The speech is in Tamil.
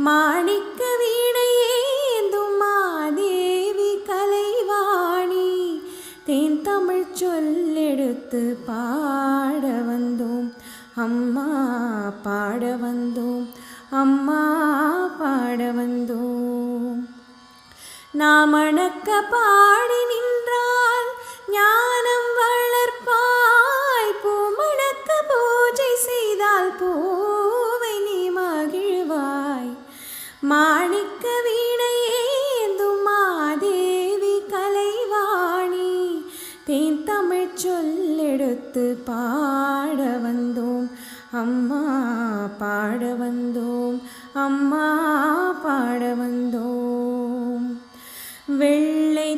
மாணிக்க வீணையேந்தும் மாதேவி கலைவாணி தேன் தமிழ் சொல்லெடுத்து பாட வந்தோம் அம்மா, பாட வந்தோம் அம்மா, பாட வந்தோம். நாம் அணக்க பாடி நின்றால் ஞானம் வளர்ப்பாய், பூமணக்க பூஜை செய்தால் பூவை நீ மகிழ்வாய். மாணிக்க வீணையேந்தும் மாதேவி கலைவாணி தேன் தமிழ் சொல்லெடுத்து பாட வந்தோம் அம்மா, பாட வந்தோம் அம்மா, பாட வந்தோம். வெள்ளை